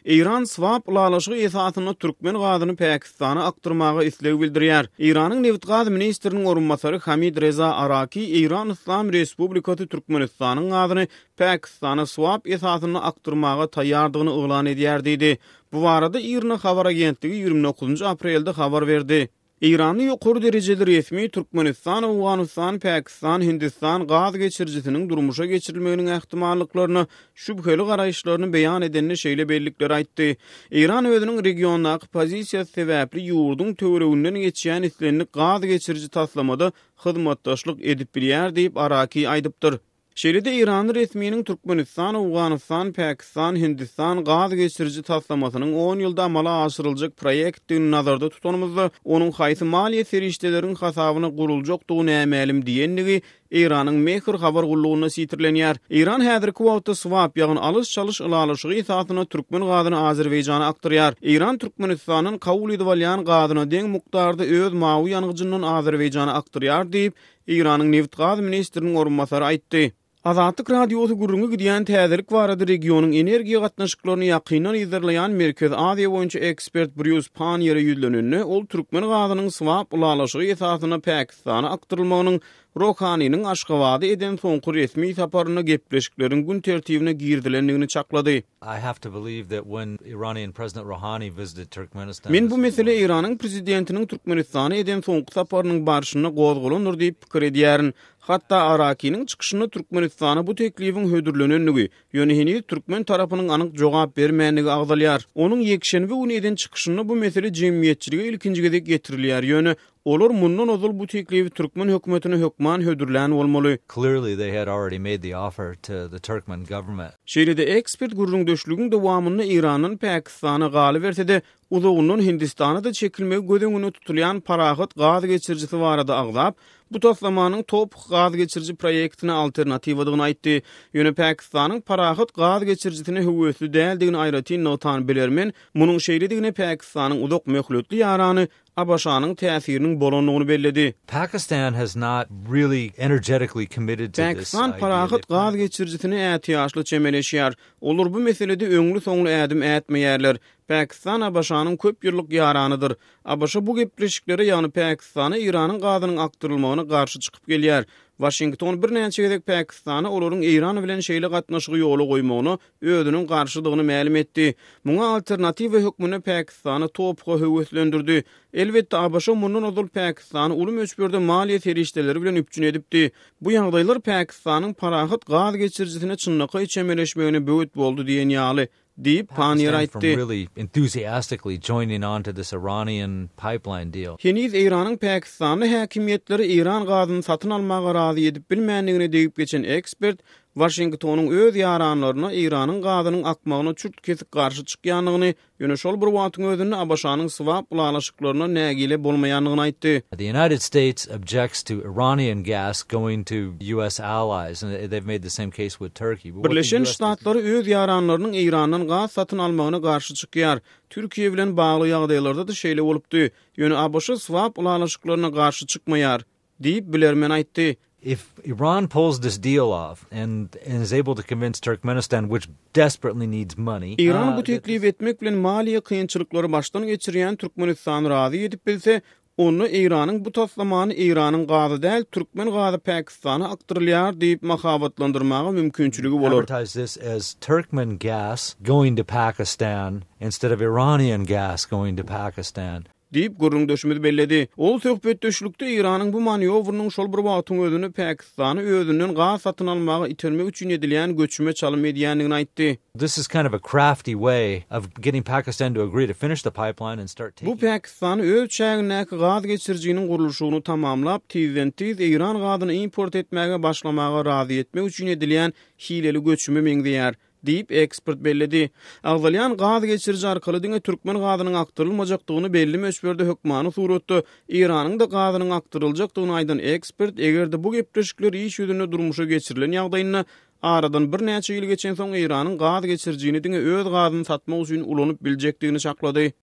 İran swap ulalaşygy esasyna türkmen gadyny Pakistana aktyrmagy isleg bildirýär. İranyň Neft gaz ministriniň orunmasary Hamid Reza Araki İran İslam Respublikasy Türkmenistanyň gadyny Pakistana swap esasyna aktyrmaga taýýardygyny oglan edýär diýdi. Bu barada İran habar agentligi 29 aprelde habar berdi. İranly ýokary derejeli resmi Türkmenistan, Awganistan, Pakistan, Hindistan gaz geçirjisiniň durmuşa geçirilmeginiň ähtimallyklaryny, şübheli garaýşlaryny beýan edenine şeýle bellikler aýtdy. İran özüniň regiondaky pozisiýasy sebäpli ýurduň töwereginden geçýän islenlik gaz geçirji taslamada hyzmatdaşlyk edip bilýär diýip Araki aýdypdyr. Şeýle-de İran resminiň Türkmenistan, Awganistan, Pakistan, Hindistan gaz geçirji taslamasynyň 10 ýylda amala aşyryljak proýektini nazarda tutanymyzda onuň haýsy maliýe serişdeleriň hasabyna guruljakdygyny ämälim diýenligi İranyň Mehr habar gullugyna sitirlenýär. İran häzirki wagtda swap ýagny alys-çalyş ulalaşygy esasyna türkmen gadyny Azerbaýjana aktyrýar. İran Türkmenistanyň kabul edip alýan gadyna deň mukdarda öz mawy ýanygyjynyň Azerbaýjana aktyrýar diýip İranyň Neft gaz ministriniň orunmasary aýtdy. Azatlyk radiosu gurrungy gidýän täzelik barada regionyň energiýa gatnaşyklaryny ýakynan izlerleýän Merkez Aziýa boýunça ekspert Bruce Panier'e ýüzlenýänini ol türkmen gadynyň swap ulalaşygy esasyna Pakistana aktyrylmagynyň Rohanynyň Aşgabady eden soňky resmi saparyna gepleşikleriň gün tertibine girdilenligini çaklady. I have to believe that when Iranian President Rouhani visited Turkmenistan. Men bu mesele İranyň prezidentiniň Türkmenistana eden soňky saparynyň barşyna gozgulandyr diýip pikir edýärin. Hatta Araki'nin çıkışını Türkmenistan'a bu teklifiň hödürlenenligi, ýöne Türkmen tarapynyň anyk jogap bermänligi agdalýar. Onuň ýekşen we unyden çıkışyny bu mesele jemgyýetçilige ilkinji gezek getirilýär ýöne olar mundan ozul bu teklifi Türkmen hökümetine hökman hödürlän bolmaly. Clearly they had already made the offer to the Turkmen government. Şeýle-de ekspert gurrun döşlügiň dowamyny İranyň Pakistana galy berse-de uzagynyň Hindistana da çekilmegi gödeňine tutulýan parahat gaz geçirjisi barada agdap, bu taslamanyň top gaz geçirji proýektine alternatiwadygyny aýtdy. Ýöne Pakistanyň parahat gaz geçirjisine höwüsli däldigini aýratyn notan bilermen, munyň şeýledigine Pakistanyň uzak möhletli ýarany Abaşanyň täsiriniň bolanlygyny belledi. Pakistan has not really energetically committed to this. Pakistan parahat gaz geçirjisini ätiýaşly çemeleşýär. Olur bu meselede öňlü soňly ädim ätmeýärler. Pakistan Abaşanyň köp ýyllyk ýaranydyr. Abaşa bu gepleşiklere ýagny Pakistana İranyň gadynyň aktyrylmagyna garşy çykyp gelýär. Washington bir näçe gezek Pakistana olaryň İran bilen şeýle gatnaşygy ýoly goýmagyny özüniň garşydygyny ma'lum etdi. Muňa alternativ hökmüne Pakistana topga höwüslendirdi. Elbetde Abaşa mundan ozul Pakistany uly möçberde maliýe serişdeleri bilen üpjün edipdi. Bu ýagdaýlar Pakistanyň parahat gaz geçirjisine çynnaky çemeleşmegine böwet boldy diýen ýaly. Deep Panier aýtdy. Really enthusiastically joining on to this Iranian pipeline deal. Heniz İranyň Pakistany häkimetleri İran gazyny satyn almaga razy edip bilmänligini diýip geçen ekspert Washingtonyň öz ýaranlaryna İranyň gazynyň akmagyna çürt kesik garşy çykýanlygyny, ýöne şol bir wagtyň özünde Abaşanyň swap ulalaşyklaryna nägile bolmaýanlygyny aýtdy. The United States objects to Iranian gas going to US allies, and they've made the same case with Turkey. Birleşen Ştatlary öz ýaranlarynyň İrandan gaz satyn almagyna garşy çykýar. Türkiýe bilen bagly ýagdaýlarda da şeýle bolupdy. Ýöne Abaşa swap ulalaşyklaryna garşy çykmaýar diýip bilermen aýtdy. If Iran pulls this deal off and is able to convince Turkmenistan, which desperately needs money. İran bu teklif etmek bilen maliýe kynçylyklary başdan geçirýän Türkmenistan razy edip bilse, onu İranyň bu taslamany İranyň gazy däl, Türkmen gazy Pakistana aktyrylýar diýip mahabatlandyrmagy mümkinçiligi bolar. Advertise this as Turkmen gas going to Pakistan instead of Iranian gas going to Pakistan. Diýip gurrun döşümüz belledi. Ol söhbet döşlükde İranyň bu manewrynyň şol bir wagtyň özüni Pakistany özünden gaz satyn almagy itermek üçin edilýän göçme çalym edýänligini aýtdy. This is kind of a crafty way of getting Pakistan to agree to finish the pipeline and start taking. Bu Pakistan öz çägindäki gaz geçirjiniň gurulşyny tamamlap, tiz İran gazyny import etmäge başlamaga razy etmek üçin edilýän hileli göçme meňdeýär. Diýip ekspert belledi. Agdalýan gaz geçirji arkaly diňe Türkmen gazynyň aktyrylmajakdygyny belli möçberde hökmany suratdy. İranyň da gazynyň aktyryljakdygyny aýdan ekspert egerde bu gepleşikler iş ýüzünde durmuşa geçirilen ýagdaýyna aradan bir näçe ýyl geçen soň İranyň gaz geçirjini diňe öz gazyny satmak üçin ulanyp biljekdigini çaklady.